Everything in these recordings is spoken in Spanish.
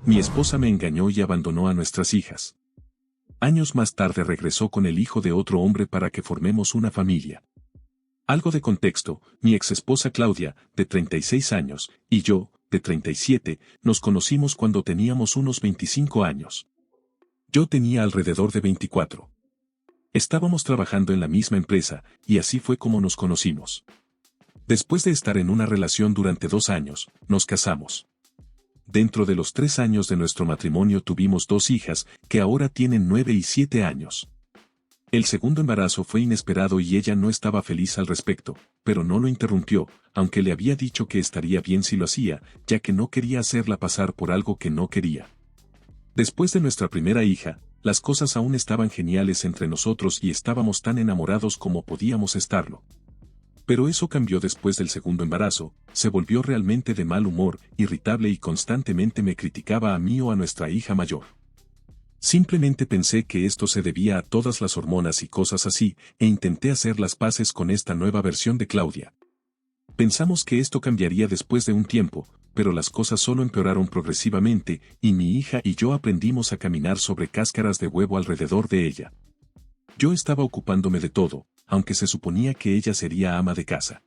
Mi esposa me engañó y abandonó a nuestras hijas. Años más tarde regresó con el hijo de otro hombre para que formemos una familia. Algo de contexto, mi exesposa Claudia, de 36 años, y yo, de 37, nos conocimos cuando teníamos unos 25 años. Yo tenía alrededor de 24. Estábamos trabajando en la misma empresa, y así fue como nos conocimos. Después de estar en una relación durante 2 años, nos casamos. Dentro de los 3 años de nuestro matrimonio tuvimos 2 hijas, que ahora tienen 9 y 7 años. El segundo embarazo fue inesperado y ella no estaba feliz al respecto, pero no lo interrumpió, aunque le había dicho que estaría bien si lo hacía, ya que no quería hacerla pasar por algo que no quería. Después de nuestra primera hija, las cosas aún estaban geniales entre nosotros y estábamos tan enamorados como podíamos estarlo. Pero eso cambió después del segundo embarazo, se volvió realmente de mal humor, irritable y constantemente me criticaba a mí o a nuestra hija mayor. Simplemente pensé que esto se debía a todas las hormonas y cosas así, e intenté hacer las paces con esta nueva versión de Claudia. Pensamos que esto cambiaría después de un tiempo, pero las cosas solo empeoraron progresivamente, y mi hija y yo aprendimos a caminar sobre cáscaras de huevo alrededor de ella. Yo estaba ocupándome de todo, aunque se suponía que ella sería ama de casa.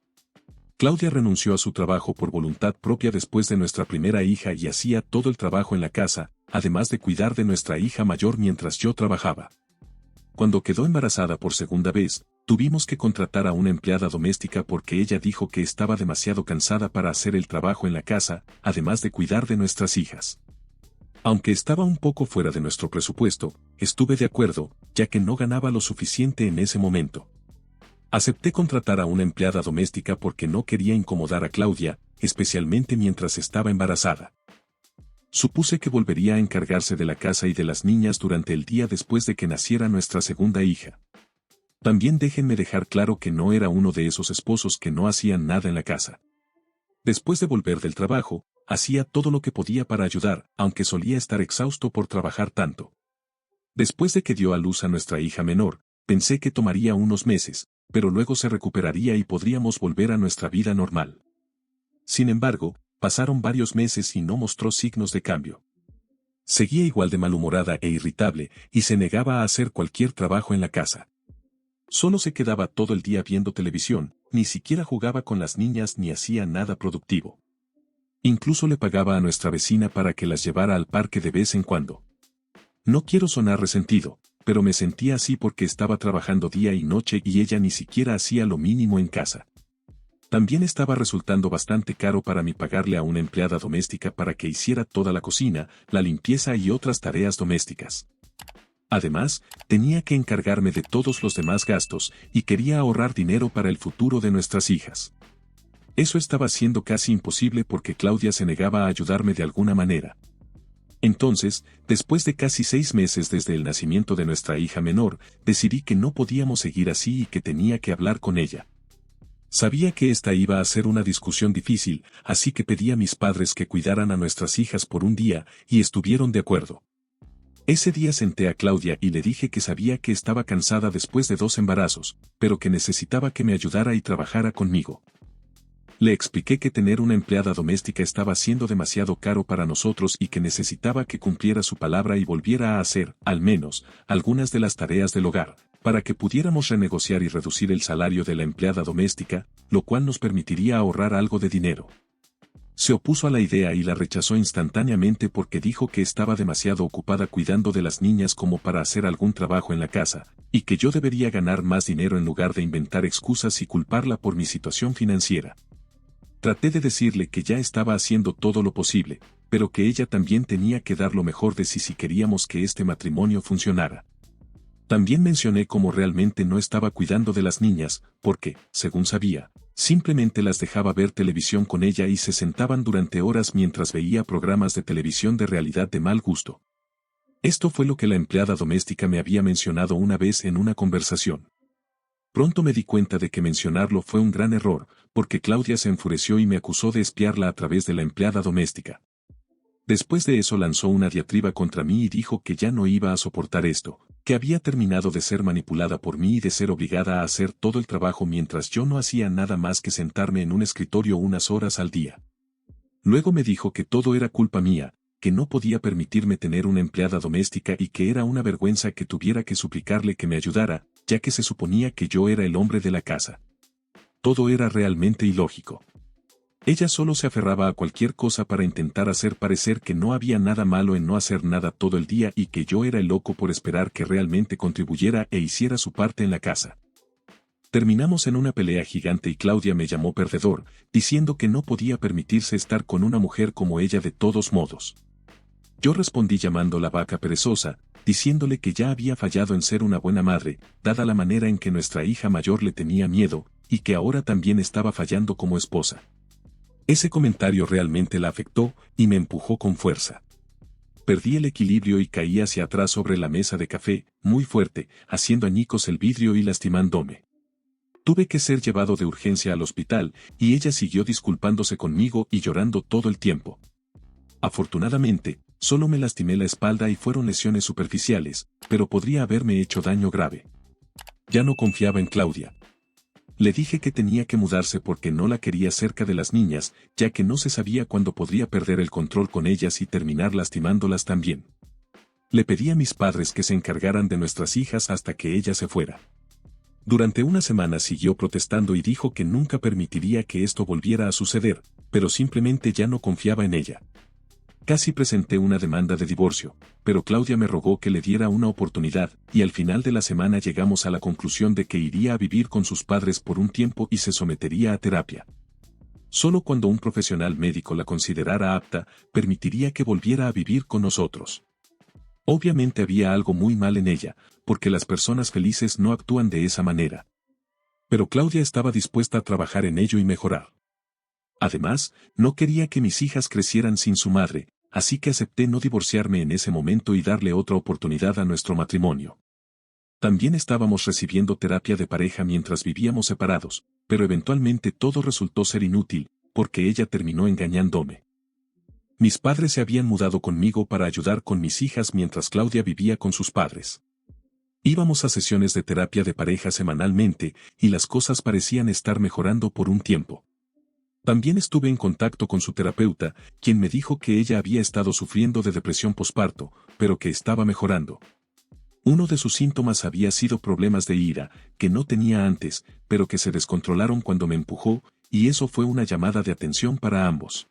Claudia renunció a su trabajo por voluntad propia después de nuestra primera hija y hacía todo el trabajo en la casa, además de cuidar de nuestra hija mayor mientras yo trabajaba. Cuando quedó embarazada por segunda vez, tuvimos que contratar a una empleada doméstica porque ella dijo que estaba demasiado cansada para hacer el trabajo en la casa, además de cuidar de nuestras hijas. Aunque estaba un poco fuera de nuestro presupuesto, estuve de acuerdo, ya que no ganaba lo suficiente en ese momento. Acepté contratar a una empleada doméstica porque no quería incomodar a Claudia, especialmente mientras estaba embarazada. Supuse que volvería a encargarse de la casa y de las niñas durante el día después de que naciera nuestra segunda hija. También déjenme dejar claro que no era uno de esos esposos que no hacían nada en la casa. Después de volver del trabajo, hacía todo lo que podía para ayudar, aunque solía estar exhausto por trabajar tanto. Después de que dio a luz a nuestra hija menor, pensé que tomaría unos meses, pero luego se recuperaría y podríamos volver a nuestra vida normal. Sin embargo, pasaron varios meses y no mostró signos de cambio. Seguía igual de malhumorada e irritable, y se negaba a hacer cualquier trabajo en la casa. Solo se quedaba todo el día viendo televisión, ni siquiera jugaba con las niñas ni hacía nada productivo. Incluso le pagaba a nuestra vecina para que las llevara al parque de vez en cuando. No quiero sonar resentido, pero me sentía así porque estaba trabajando día y noche y ella ni siquiera hacía lo mínimo en casa. También estaba resultando bastante caro para mí pagarle a una empleada doméstica para que hiciera toda la cocina, la limpieza y otras tareas domésticas. Además, tenía que encargarme de todos los demás gastos y quería ahorrar dinero para el futuro de nuestras hijas. Eso estaba siendo casi imposible porque Claudia se negaba a ayudarme de alguna manera. Entonces, después de casi 6 meses desde el nacimiento de nuestra hija menor, decidí que no podíamos seguir así y que tenía que hablar con ella. Sabía que esta iba a ser una discusión difícil, así que pedí a mis padres que cuidaran a nuestras hijas por un día, y estuvieron de acuerdo. Ese día senté a Claudia y le dije que sabía que estaba cansada después de 2 embarazos, pero que necesitaba que me ayudara y trabajara conmigo. Le expliqué que tener una empleada doméstica estaba siendo demasiado caro para nosotros y que necesitaba que cumpliera su palabra y volviera a hacer, al menos, algunas de las tareas del hogar, para que pudiéramos renegociar y reducir el salario de la empleada doméstica, lo cual nos permitiría ahorrar algo de dinero. Se opuso a la idea y la rechazó instantáneamente porque dijo que estaba demasiado ocupada cuidando de las niñas como para hacer algún trabajo en la casa, y que yo debería ganar más dinero en lugar de inventar excusas y culparla por mi situación financiera. Traté de decirle que ya estaba haciendo todo lo posible, pero que ella también tenía que dar lo mejor de sí si queríamos que este matrimonio funcionara. También mencioné cómo realmente no estaba cuidando de las niñas, porque, según sabía, simplemente las dejaba ver televisión con ella y se sentaban durante horas mientras veía programas de televisión de realidad de mal gusto. Esto fue lo que la empleada doméstica me había mencionado una vez en una conversación. Pronto me di cuenta de que mencionarlo fue un gran error, porque Claudia se enfureció y me acusó de espiarla a través de la empleada doméstica. Después de eso lanzó una diatriba contra mí y dijo que ya no iba a soportar esto, que había terminado de ser manipulada por mí y de ser obligada a hacer todo el trabajo mientras yo no hacía nada más que sentarme en un escritorio unas horas al día. Luego me dijo que todo era culpa mía, que no podía permitirme tener una empleada doméstica y que era una vergüenza que tuviera que suplicarle que me ayudara, ya que se suponía que yo era el hombre de la casa. Todo era realmente ilógico. Ella solo se aferraba a cualquier cosa para intentar hacer parecer que no había nada malo en no hacer nada todo el día y que yo era el loco por esperar que realmente contribuyera e hiciera su parte en la casa. Terminamos en una pelea gigante y Claudia me llamó perdedor, diciendo que no podía permitirse estar con una mujer como ella de todos modos. Yo respondí llamándola vaca perezosa, diciéndole que ya había fallado en ser una buena madre, dada la manera en que nuestra hija mayor le tenía miedo, y que ahora también estaba fallando como esposa. Ese comentario realmente la afectó y me empujó con fuerza. Perdí el equilibrio y caí hacia atrás sobre la mesa de café, muy fuerte, haciendo añicos el vidrio y lastimándome. Tuve que ser llevado de urgencia al hospital, y ella siguió disculpándose conmigo y llorando todo el tiempo. Afortunadamente, solo me lastimé la espalda y fueron lesiones superficiales, pero podría haberme hecho daño grave. Ya no confiaba en Claudia. Le dije que tenía que mudarse porque no la quería cerca de las niñas, ya que no se sabía cuándo podría perder el control con ellas y terminar lastimándolas también. Le pedí a mis padres que se encargaran de nuestras hijas hasta que ella se fuera. Durante una semana siguió protestando y dijo que nunca permitiría que esto volviera a suceder, pero simplemente ya no confiaba en ella. Casi presenté una demanda de divorcio, pero Claudia me rogó que le diera una oportunidad, y al final de la semana llegamos a la conclusión de que iría a vivir con sus padres por un tiempo y se sometería a terapia. Solo cuando un profesional médico la considerara apta, permitiría que volviera a vivir con nosotros. Obviamente había algo muy mal en ella, porque las personas felices no actúan de esa manera. Pero Claudia estaba dispuesta a trabajar en ello y mejorar. Además, no quería que mis hijas crecieran sin su madre, así que acepté no divorciarme en ese momento y darle otra oportunidad a nuestro matrimonio. También estábamos recibiendo terapia de pareja mientras vivíamos separados, pero eventualmente todo resultó ser inútil, porque ella terminó engañándome. Mis padres se habían mudado conmigo para ayudar con mis hijas mientras Claudia vivía con sus padres. Íbamos a sesiones de terapia de pareja semanalmente, y las cosas parecían estar mejorando por un tiempo. También estuve en contacto con su terapeuta, quien me dijo que ella había estado sufriendo de depresión posparto, pero que estaba mejorando. Uno de sus síntomas había sido problemas de ira, que no tenía antes, pero que se descontrolaron cuando me empujó, y eso fue una llamada de atención para ambos.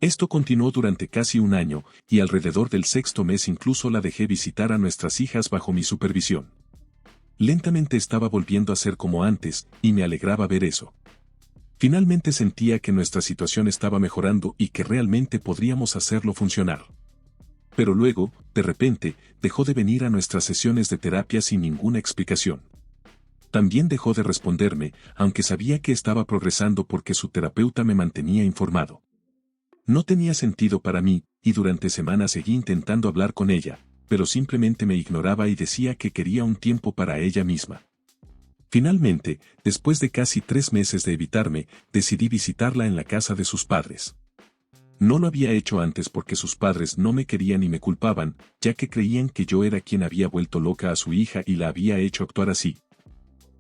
Esto continuó durante casi un año, y alrededor del sexto mes incluso la dejé visitar a nuestras hijas bajo mi supervisión. Lentamente estaba volviendo a ser como antes, y me alegraba ver eso. Finalmente sentía que nuestra situación estaba mejorando y que realmente podríamos hacerlo funcionar. Pero luego, de repente, dejó de venir a nuestras sesiones de terapia sin ninguna explicación. También dejó de responderme, aunque sabía que estaba progresando porque su terapeuta me mantenía informado. No tenía sentido para mí, y durante semanas seguí intentando hablar con ella, pero simplemente me ignoraba y decía que quería un tiempo para ella misma. Finalmente, después de casi 3 meses de evitarme, decidí visitarla en la casa de sus padres. No lo había hecho antes porque sus padres no me querían y me culpaban, ya que creían que yo era quien había vuelto loca a su hija y la había hecho actuar así.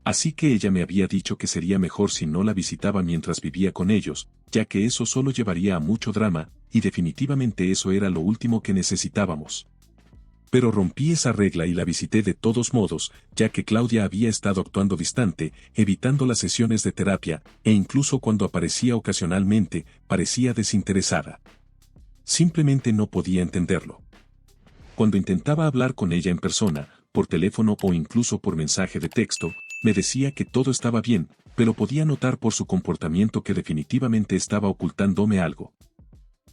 Así que ella me había dicho que sería mejor si no la visitaba mientras vivía con ellos, ya que eso solo llevaría a mucho drama, y definitivamente eso era lo último que necesitábamos. Pero rompí esa regla y la visité de todos modos, ya que Claudia había estado actuando distante, evitando las sesiones de terapia, e incluso cuando aparecía ocasionalmente, parecía desinteresada. Simplemente no podía entenderlo. Cuando intentaba hablar con ella en persona, por teléfono o incluso por mensaje de texto, me decía que todo estaba bien, pero podía notar por su comportamiento que definitivamente estaba ocultándome algo.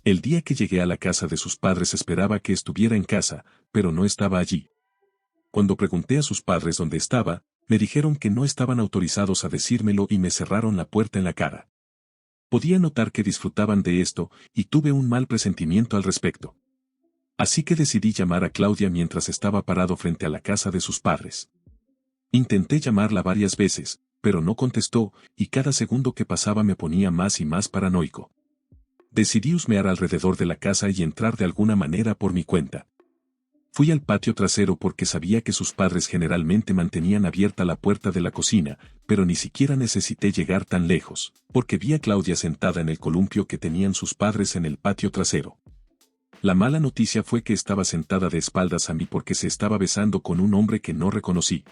El día que llegué a la casa de sus padres esperaba que estuviera en casa, pero no estaba allí. Cuando pregunté a sus padres dónde estaba, me dijeron que no estaban autorizados a decírmelo y me cerraron la puerta en la cara. Podía notar que disfrutaban de esto, y tuve un mal presentimiento al respecto. Así que decidí llamar a Claudia mientras estaba parado frente a la casa de sus padres. Intenté llamarla varias veces, pero no contestó, y cada segundo que pasaba me ponía más y más paranoico. Decidí husmear alrededor de la casa y entrar de alguna manera por mi cuenta. Fui al patio trasero porque sabía que sus padres generalmente mantenían abierta la puerta de la cocina, pero ni siquiera necesité llegar tan lejos, porque vi a Claudia sentada en el columpio que tenían sus padres en el patio trasero. La mala noticia fue que estaba sentada de espaldas a mí porque se estaba besando con un hombre que no reconocí.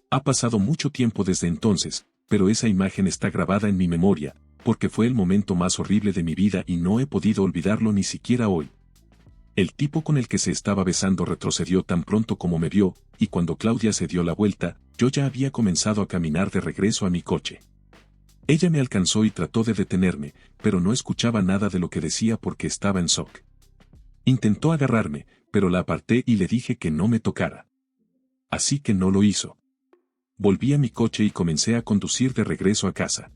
Ha pasado mucho tiempo desde entonces, pero esa imagen está grabada en mi memoria, porque fue el momento más horrible de mi vida y no he podido olvidarlo ni siquiera hoy. El tipo con el que se estaba besando retrocedió tan pronto como me vio, y cuando Claudia se dio la vuelta, yo ya había comenzado a caminar de regreso a mi coche. Ella me alcanzó y trató de detenerme, pero no escuchaba nada de lo que decía porque estaba en shock. Intentó agarrarme, pero la aparté y le dije que no me tocara. Así que no lo hizo. Volví a mi coche y comencé a conducir de regreso a casa.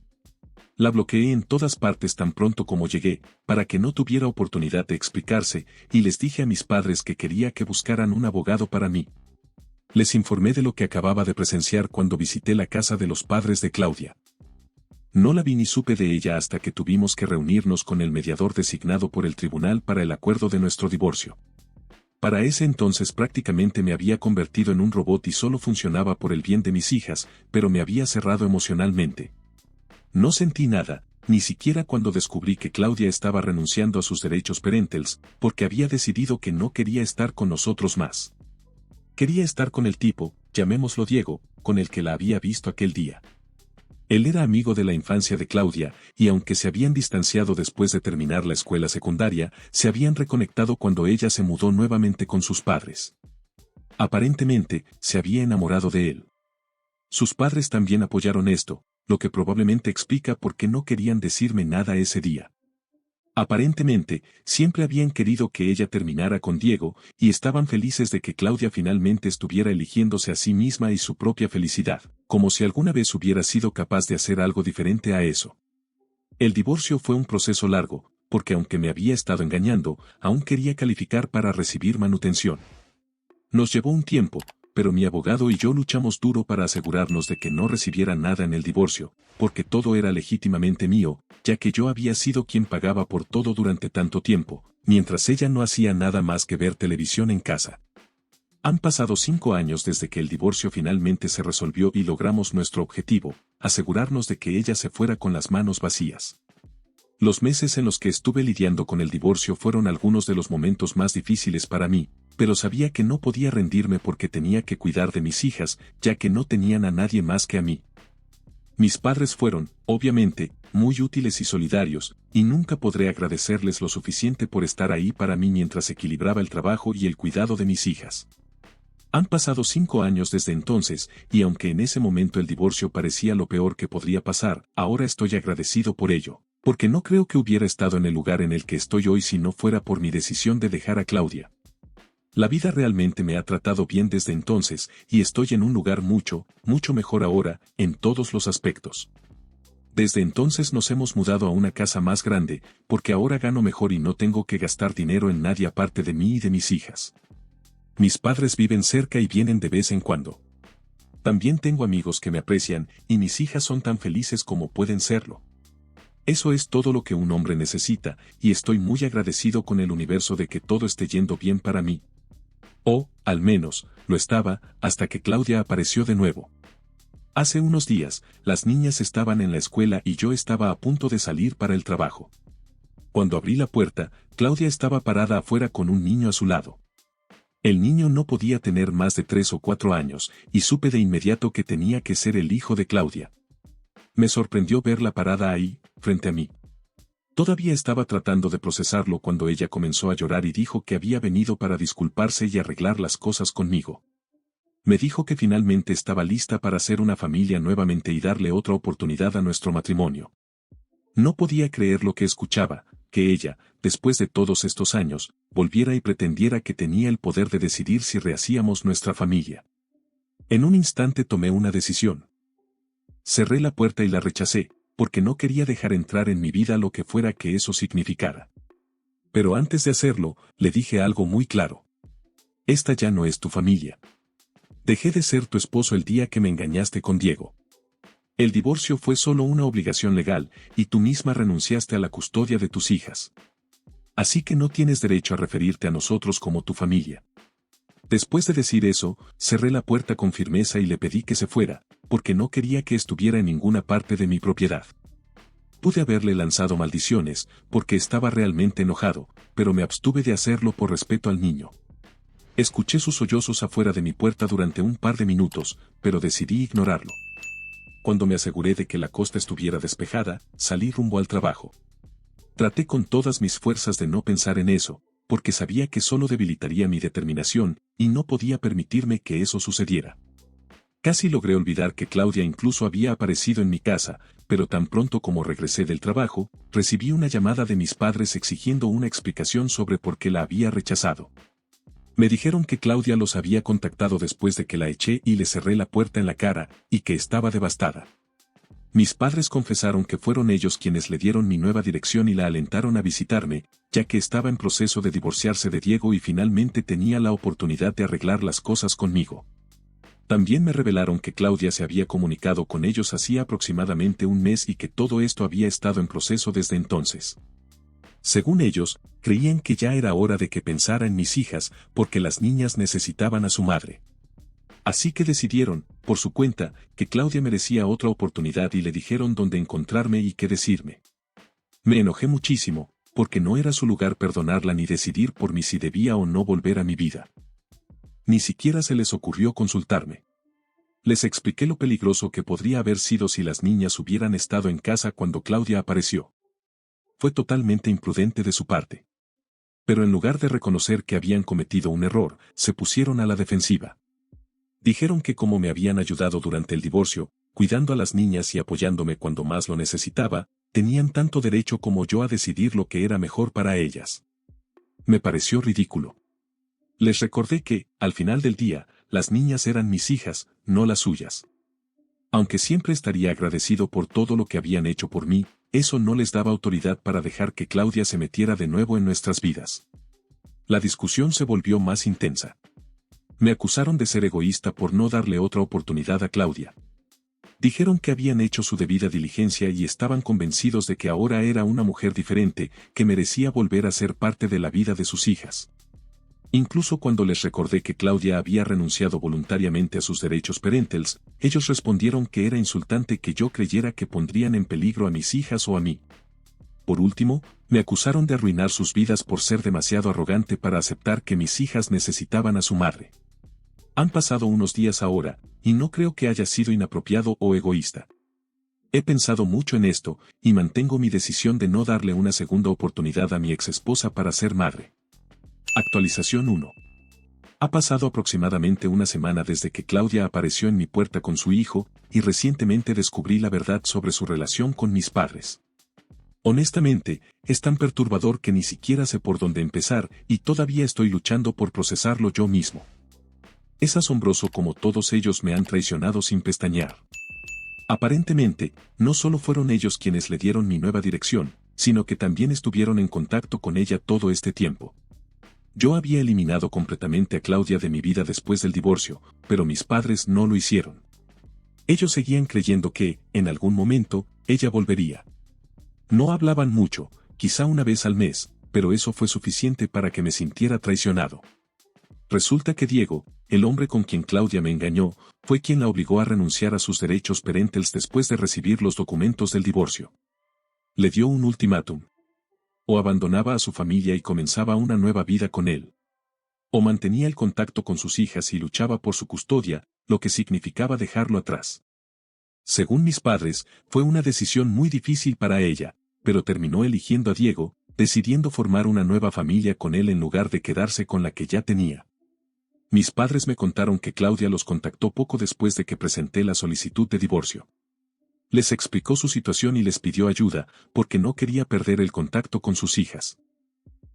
La bloqueé en todas partes tan pronto como llegué, para que no tuviera oportunidad de explicarse, y les dije a mis padres que quería que buscaran un abogado para mí. Les informé de lo que acababa de presenciar cuando visité la casa de los padres de Claudia. No la vi ni supe de ella hasta que tuvimos que reunirnos con el mediador designado por el tribunal para el acuerdo de nuestro divorcio. Para ese entonces prácticamente me había convertido en un robot y solo funcionaba por el bien de mis hijas, pero me había cerrado emocionalmente. No sentí nada, ni siquiera cuando descubrí que Claudia estaba renunciando a sus derechos parentales, porque había decidido que no quería estar con nosotros más. Quería estar con el tipo, llamémoslo Diego, con el que la había visto aquel día. Él era amigo de la infancia de Claudia, y aunque se habían distanciado después de terminar la escuela secundaria, se habían reconectado cuando ella se mudó nuevamente con sus padres. Aparentemente, se había enamorado de él. Sus padres también apoyaron esto, lo que probablemente explica por qué no querían decirme nada ese día. Aparentemente, siempre habían querido que ella terminara con Diego, y estaban felices de que Claudia finalmente estuviera eligiéndose a sí misma y su propia felicidad, como si alguna vez hubiera sido capaz de hacer algo diferente a eso. El divorcio fue un proceso largo, porque aunque me había estado engañando, aún quería calificar para recibir manutención. Nos llevó un tiempo, pero mi abogado y yo luchamos duro para asegurarnos de que no recibiera nada en el divorcio, porque todo era legítimamente mío, ya que yo había sido quien pagaba por todo durante tanto tiempo, mientras ella no hacía nada más que ver televisión en casa. Han pasado 5 años desde que el divorcio finalmente se resolvió y logramos nuestro objetivo, asegurarnos de que ella se fuera con las manos vacías. Los meses en los que estuve lidiando con el divorcio fueron algunos de los momentos más difíciles para mí, pero sabía que no podía rendirme porque tenía que cuidar de mis hijas, ya que no tenían a nadie más que a mí. Mis padres fueron, obviamente, muy útiles y solidarios, y nunca podré agradecerles lo suficiente por estar ahí para mí mientras equilibraba el trabajo y el cuidado de mis hijas. Han pasado 5 años desde entonces, y aunque en ese momento el divorcio parecía lo peor que podría pasar, ahora estoy agradecido por ello, porque no creo que hubiera estado en el lugar en el que estoy hoy si no fuera por mi decisión de dejar a Claudia. La vida realmente me ha tratado bien desde entonces, y estoy en un lugar mucho, mucho mejor ahora, en todos los aspectos. Desde entonces nos hemos mudado a una casa más grande, porque ahora gano mejor y no tengo que gastar dinero en nadie aparte de mí y de mis hijas. Mis padres viven cerca y vienen de vez en cuando. También tengo amigos que me aprecian, y mis hijas son tan felices como pueden serlo. Eso es todo lo que un hombre necesita, y estoy muy agradecido con el universo de que todo esté yendo bien para mí. O, al menos, lo estaba, hasta que Claudia apareció de nuevo. Hace unos días, las niñas estaban en la escuela y yo estaba a punto de salir para el trabajo. Cuando abrí la puerta, Claudia estaba parada afuera con un niño a su lado. El niño no podía tener más de 3 o 4 años, y supe de inmediato que tenía que ser el hijo de Claudia. Me sorprendió verla parada ahí, frente a mí. Todavía estaba tratando de procesarlo cuando ella comenzó a llorar y dijo que había venido para disculparse y arreglar las cosas conmigo. Me dijo que finalmente estaba lista para hacer una familia nuevamente y darle otra oportunidad a nuestro matrimonio. No podía creer lo que escuchaba, que ella, después de todos estos años, volviera y pretendiera que tenía el poder de decidir si rehacíamos nuestra familia. En un instante tomé una decisión. Cerré la puerta y la rechacé, porque no quería dejar entrar en mi vida lo que fuera que eso significara. Pero antes de hacerlo, le dije algo muy claro. Esta ya no es tu familia. Dejé de ser tu esposo el día que me engañaste con Diego. El divorcio fue solo una obligación legal, y tú misma renunciaste a la custodia de tus hijas. Así que no tienes derecho a referirte a nosotros como tu familia. Después de decir eso, cerré la puerta con firmeza y le pedí que se fuera, porque no quería que estuviera en ninguna parte de mi propiedad. Pude haberle lanzado maldiciones, porque estaba realmente enojado, pero me abstuve de hacerlo por respeto al niño. Escuché sus sollozos afuera de mi puerta durante un par de minutos, pero decidí ignorarlo. Cuando me aseguré de que la costa estuviera despejada, salí rumbo al trabajo. Traté con todas mis fuerzas de no pensar en eso, porque sabía que solo debilitaría mi determinación, y no podía permitirme que eso sucediera. Casi logré olvidar que Claudia incluso había aparecido en mi casa, pero tan pronto como regresé del trabajo, recibí una llamada de mis padres exigiendo una explicación sobre por qué la había rechazado. Me dijeron que Claudia los había contactado después de que la eché y le cerré la puerta en la cara, y que estaba devastada. Mis padres confesaron que fueron ellos quienes le dieron mi nueva dirección y la alentaron a visitarme, ya que estaba en proceso de divorciarse de Diego y finalmente tenía la oportunidad de arreglar las cosas conmigo. También me revelaron que Claudia se había comunicado con ellos hacía aproximadamente un mes y que todo esto había estado en proceso desde entonces. Según ellos, creían que ya era hora de que pensara en mis hijas, porque las niñas necesitaban a su madre. Así que decidieron, por su cuenta, que Claudia merecía otra oportunidad y le dijeron dónde encontrarme y qué decirme. Me enojé muchísimo, porque no era su lugar perdonarla ni decidir por mí si debía o no volver a mi vida. Ni siquiera se les ocurrió consultarme. Les expliqué lo peligroso que podría haber sido si las niñas hubieran estado en casa cuando Claudia apareció. Fue totalmente imprudente de su parte. Pero en lugar de reconocer que habían cometido un error, se pusieron a la defensiva. Dijeron que como me habían ayudado durante el divorcio, cuidando a las niñas y apoyándome cuando más lo necesitaba, tenían tanto derecho como yo a decidir lo que era mejor para ellas. Me pareció ridículo. Les recordé que, al final del día, las niñas eran mis hijas, no las suyas. Aunque siempre estaría agradecido por todo lo que habían hecho por mí, eso no les daba autoridad para dejar que Claudia se metiera de nuevo en nuestras vidas. La discusión se volvió más intensa. Me acusaron de ser egoísta por no darle otra oportunidad a Claudia. Dijeron que habían hecho su debida diligencia y estaban convencidos de que ahora era una mujer diferente, que merecía volver a ser parte de la vida de sus hijas. Incluso cuando les recordé que Claudia había renunciado voluntariamente a sus derechos parentales, ellos respondieron que era insultante que yo creyera que pondrían en peligro a mis hijas o a mí. Por último, me acusaron de arruinar sus vidas por ser demasiado arrogante para aceptar que mis hijas necesitaban a su madre. Han pasado unos días ahora, y no creo que haya sido inapropiado o egoísta. He pensado mucho en esto, y mantengo mi decisión de no darle una segunda oportunidad a mi exesposa para ser madre. Actualización 1. Ha pasado aproximadamente una semana desde que Claudia apareció en mi puerta con su hijo, y recientemente descubrí la verdad sobre su relación con mis padres. Honestamente, es tan perturbador que ni siquiera sé por dónde empezar, y todavía estoy luchando por procesarlo yo mismo. Es asombroso cómo todos ellos me han traicionado sin pestañear. Aparentemente, no solo fueron ellos quienes le dieron mi nueva dirección, sino que también estuvieron en contacto con ella todo este tiempo. Yo había eliminado completamente a Claudia de mi vida después del divorcio, pero mis padres no lo hicieron. Ellos seguían creyendo que, en algún momento, ella volvería. No hablaban mucho, quizá una vez al mes, pero eso fue suficiente para que me sintiera traicionado. Resulta que Diego, el hombre con quien Claudia me engañó, fue quien la obligó a renunciar a sus derechos parentales después de recibir los documentos del divorcio. Le dio un ultimátum. O abandonaba a su familia y comenzaba una nueva vida con él. O mantenía el contacto con sus hijas y luchaba por su custodia, lo que significaba dejarlo atrás. Según mis padres, fue una decisión muy difícil para ella, pero terminó eligiendo a Diego, decidiendo formar una nueva familia con él en lugar de quedarse con la que ya tenía. Mis padres me contaron que Claudia los contactó poco después de que presenté la solicitud de divorcio. Les explicó su situación y les pidió ayuda, porque no quería perder el contacto con sus hijas.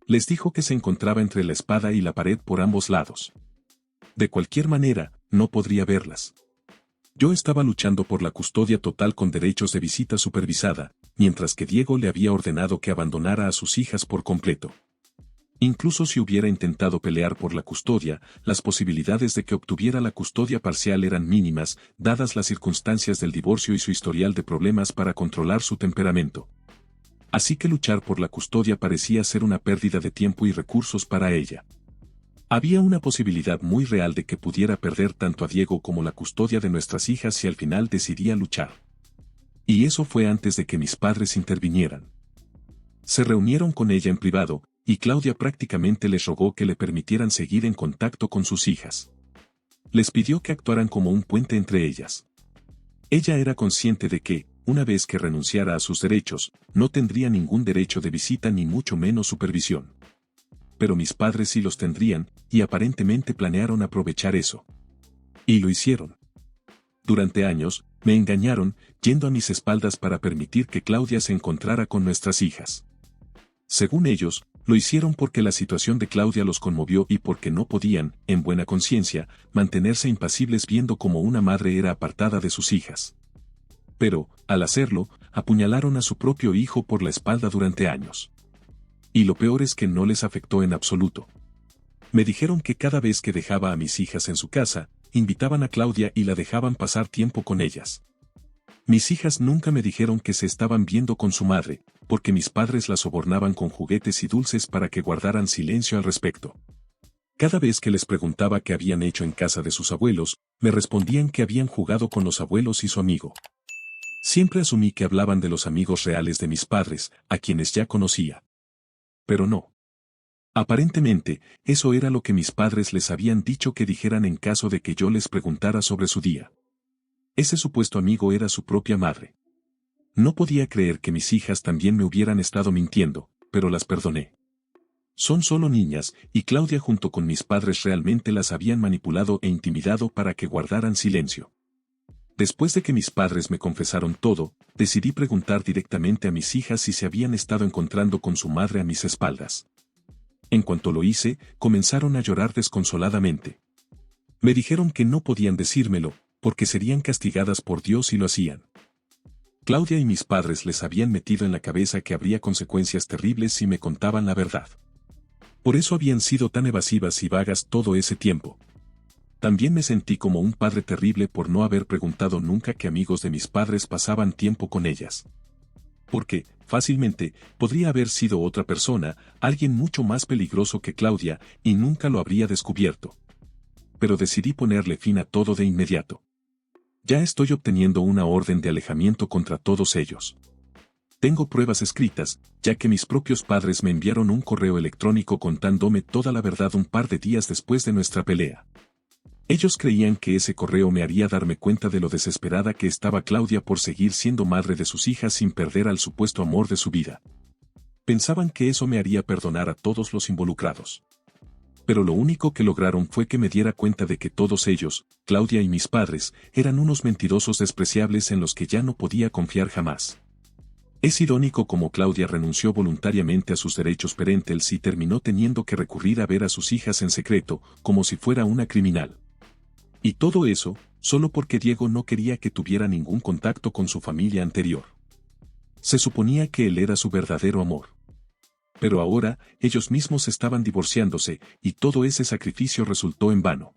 Les dijo que se encontraba entre la espada y la pared por ambos lados. De cualquier manera, no podría verlas. Yo estaba luchando por la custodia total con derechos de visita supervisada, mientras que Diego le había ordenado que abandonara a sus hijas por completo. Incluso si hubiera intentado pelear por la custodia, las posibilidades de que obtuviera la custodia parcial eran mínimas, dadas las circunstancias del divorcio y su historial de problemas para controlar su temperamento. Así que luchar por la custodia parecía ser una pérdida de tiempo y recursos para ella. Había una posibilidad muy real de que pudiera perder tanto a Diego como la custodia de nuestras hijas si al final decidía luchar. Y eso fue antes de que mis padres intervinieran. Se reunieron con ella en privado, y Claudia prácticamente les rogó que le permitieran seguir en contacto con sus hijas. Les pidió que actuaran como un puente entre ellas. Ella era consciente de que, una vez que renunciara a sus derechos, no tendría ningún derecho de visita ni mucho menos supervisión. Pero mis padres sí los tendrían, y aparentemente planearon aprovechar eso. Y lo hicieron. Durante años, me engañaron, yendo a mis espaldas para permitir que Claudia se encontrara con nuestras hijas. Según ellos, lo hicieron porque la situación de Claudia los conmovió y porque no podían, en buena conciencia, mantenerse impasibles viendo cómo una madre era apartada de sus hijas. Pero, al hacerlo, apuñalaron a su propio hijo por la espalda durante años. Y lo peor es que no les afectó en absoluto. Me dijeron que cada vez que dejaba a mis hijas en su casa, invitaban a Claudia y la dejaban pasar tiempo con ellas. Mis hijas nunca me dijeron que se estaban viendo con su madre, porque mis padres la sobornaban con juguetes y dulces para que guardaran silencio al respecto. Cada vez que les preguntaba qué habían hecho en casa de sus abuelos, me respondían que habían jugado con los abuelos y su amigo. Siempre asumí que hablaban de los amigos reales de mis padres, a quienes ya conocía. Pero no. Aparentemente, eso era lo que mis padres les habían dicho que dijeran en caso de que yo les preguntara sobre su día. Ese supuesto amigo era su propia madre. No podía creer que mis hijas también me hubieran estado mintiendo, pero las perdoné. Son solo niñas, y Claudia junto con mis padres realmente las habían manipulado e intimidado para que guardaran silencio. Después de que mis padres me confesaron todo, decidí preguntar directamente a mis hijas si se habían estado encontrando con su madre a mis espaldas. En cuanto lo hice, comenzaron a llorar desconsoladamente. Me dijeron que no podían decírmelo, porque serían castigadas por Dios si lo hacían. Claudia y mis padres les habían metido en la cabeza que habría consecuencias terribles si me contaban la verdad. Por eso habían sido tan evasivas y vagas todo ese tiempo. También me sentí como un padre terrible por no haber preguntado nunca que amigos de mis padres pasaban tiempo con ellas. Porque, fácilmente, podría haber sido otra persona, alguien mucho más peligroso que Claudia, y nunca lo habría descubierto. Pero decidí ponerle fin a todo de inmediato. Ya estoy obteniendo una orden de alejamiento contra todos ellos. Tengo pruebas escritas, ya que mis propios padres me enviaron un correo electrónico contándome toda la verdad un par de días después de nuestra pelea. Ellos creían que ese correo me haría darme cuenta de lo desesperada que estaba Claudia por seguir siendo madre de sus hijas sin perder al supuesto amor de su vida. Pensaban que eso me haría perdonar a todos los involucrados. Pero lo único que lograron fue que me diera cuenta de que todos ellos, Claudia y mis padres, eran unos mentirosos despreciables en los que ya no podía confiar jamás. Es irónico cómo Claudia renunció voluntariamente a sus derechos parentales y terminó teniendo que recurrir a ver a sus hijas en secreto, como si fuera una criminal. Y todo eso, solo porque Diego no quería que tuviera ningún contacto con su familia anterior. Se suponía que él era su verdadero amor. Pero ahora, ellos mismos estaban divorciándose, y todo ese sacrificio resultó en vano.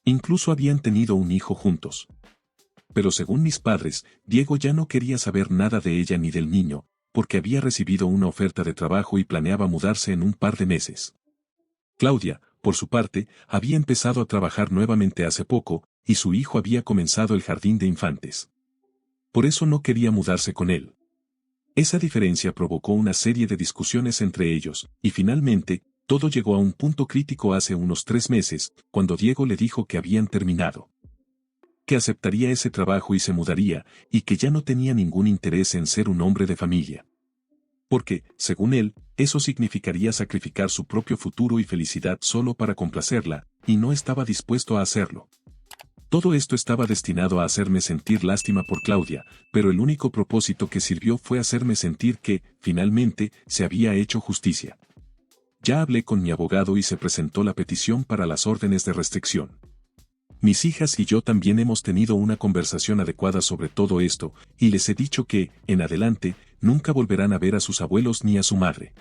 Incluso habían tenido un hijo juntos. Pero según mis padres, Diego ya no quería saber nada de ella ni del niño, porque había recibido una oferta de trabajo y planeaba mudarse en un par de meses. Claudia, por su parte, había empezado a trabajar nuevamente hace poco, y su hijo había comenzado el jardín de infantes. Por eso no quería mudarse con él. Esa diferencia provocó una serie de discusiones entre ellos, y finalmente, todo llegó a un punto crítico hace unos 3 meses, cuando Diego le dijo que habían terminado. Que aceptaría ese trabajo y se mudaría, y que ya no tenía ningún interés en ser un hombre de familia. Porque, según él, eso significaría sacrificar su propio futuro y felicidad solo para complacerla, y no estaba dispuesto a hacerlo. Todo esto estaba destinado a hacerme sentir lástima por Claudia, pero el único propósito que sirvió fue hacerme sentir que, finalmente, se había hecho justicia. Ya hablé con mi abogado y se presentó la petición para las órdenes de restricción. Mis hijas y yo también hemos tenido una conversación adecuada sobre todo esto, y les he dicho que, en adelante, nunca volverán a ver a sus abuelos ni a su madre.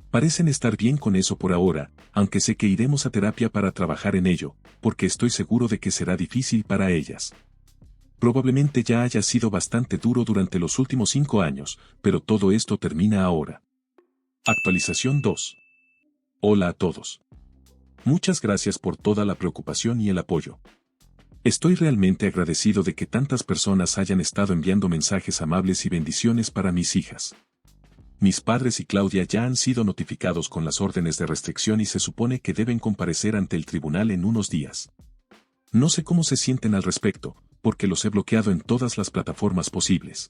Parecen estar bien con eso por ahora, aunque sé que iremos a terapia para trabajar en ello, porque estoy seguro de que será difícil para ellas. Probablemente ya haya sido bastante duro durante los últimos 5 años, pero todo esto termina ahora. Actualización 2. Hola a todos. Muchas gracias por toda la preocupación y el apoyo. Estoy realmente agradecido de que tantas personas hayan estado enviando mensajes amables y bendiciones para mis hijas. Mis padres y Claudia ya han sido notificados con las órdenes de restricción y se supone que deben comparecer ante el tribunal en unos días. No sé cómo se sienten al respecto, porque los he bloqueado en todas las plataformas posibles.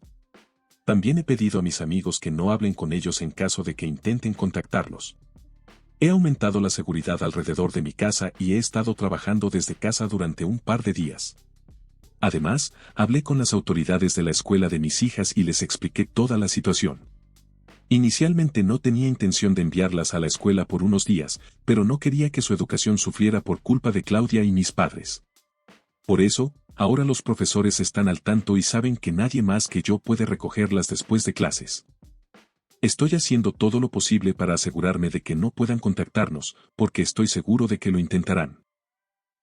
También he pedido a mis amigos que no hablen con ellos en caso de que intenten contactarlos. He aumentado la seguridad alrededor de mi casa y he estado trabajando desde casa durante un par de días. Además, hablé con las autoridades de la escuela de mis hijas y les expliqué toda la situación. Inicialmente no tenía intención de enviarlas a la escuela por unos días, pero no quería que su educación sufriera por culpa de Claudia y mis padres. Por eso, ahora los profesores están al tanto y saben que nadie más que yo puede recogerlas después de clases. Estoy haciendo todo lo posible para asegurarme de que no puedan contactarnos, porque estoy seguro de que lo intentarán.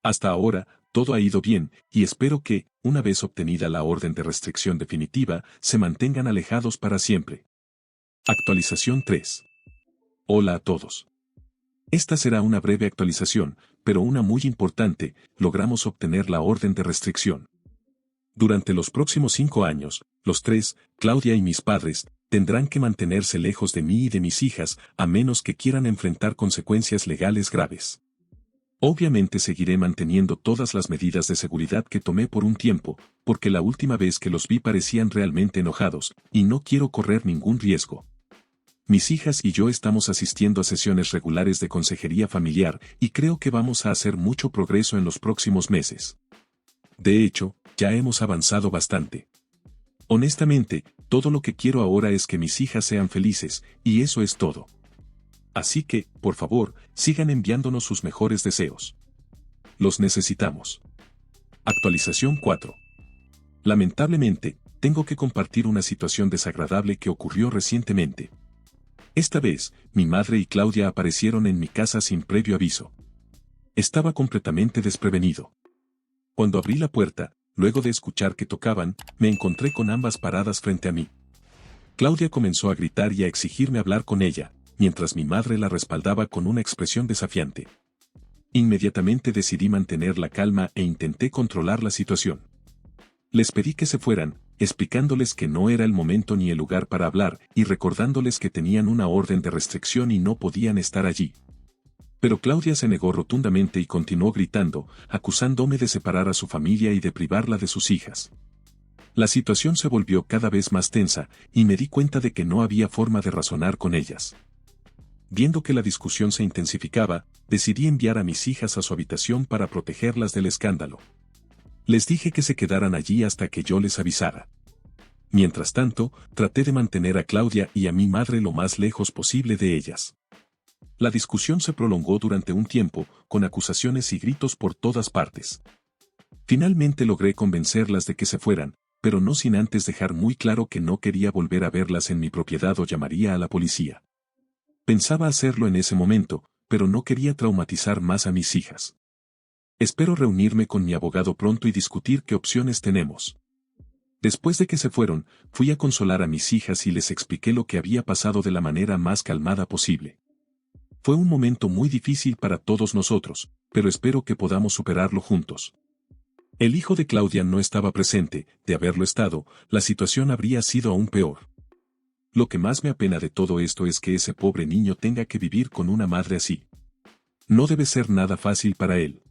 Hasta ahora, todo ha ido bien, y espero que, una vez obtenida la orden de restricción definitiva, se mantengan alejados para siempre. Actualización 3. Hola a todos. Esta será una breve actualización, pero una muy importante: logramos obtener la orden de restricción. Durante los próximos 5 años, los tres, Claudia y mis padres, tendrán que mantenerse lejos de mí y de mis hijas, a menos que quieran enfrentar consecuencias legales graves. Obviamente seguiré manteniendo todas las medidas de seguridad que tomé por un tiempo, porque la última vez que los vi parecían realmente enojados, y no quiero correr ningún riesgo. Mis hijas y yo estamos asistiendo a sesiones regulares de consejería familiar, y creo que vamos a hacer mucho progreso en los próximos meses. De hecho, ya hemos avanzado bastante. Honestamente, todo lo que quiero ahora es que mis hijas sean felices, y eso es todo. Así que, por favor, sigan enviándonos sus mejores deseos. Los necesitamos. Actualización 4. Lamentablemente, tengo que compartir una situación desagradable que ocurrió recientemente. Esta vez, mi madre y Claudia aparecieron en mi casa sin previo aviso. Estaba completamente desprevenido. Cuando abrí la puerta, luego de escuchar que tocaban, me encontré con ambas paradas frente a mí. Claudia comenzó a gritar y a exigirme hablar con ella, mientras mi madre la respaldaba con una expresión desafiante. Inmediatamente decidí mantener la calma e intenté controlar la situación. Les pedí que se fueran, explicándoles que no era el momento ni el lugar para hablar, y recordándoles que tenían una orden de restricción y no podían estar allí. Pero Claudia se negó rotundamente y continuó gritando, acusándome de separar a su familia y de privarla de sus hijas. La situación se volvió cada vez más tensa, y me di cuenta de que no había forma de razonar con ellas. Viendo que la discusión se intensificaba, decidí enviar a mis hijas a su habitación para protegerlas del escándalo. Les dije que se quedaran allí hasta que yo les avisara. Mientras tanto, traté de mantener a Claudia y a mi madre lo más lejos posible de ellas. La discusión se prolongó durante un tiempo, con acusaciones y gritos por todas partes. Finalmente logré convencerlas de que se fueran, pero no sin antes dejar muy claro que no quería volver a verlas en mi propiedad o llamaría a la policía. Pensaba hacerlo en ese momento, pero no quería traumatizar más a mis hijas. Espero reunirme con mi abogado pronto y discutir qué opciones tenemos. Después de que se fueron, fui a consolar a mis hijas y les expliqué lo que había pasado de la manera más calmada posible. Fue un momento muy difícil para todos nosotros, pero espero que podamos superarlo juntos. El hijo de Claudia no estaba presente; de haberlo estado, la situación habría sido aún peor. Lo que más me apena de todo esto es que ese pobre niño tenga que vivir con una madre así. No debe ser nada fácil para él.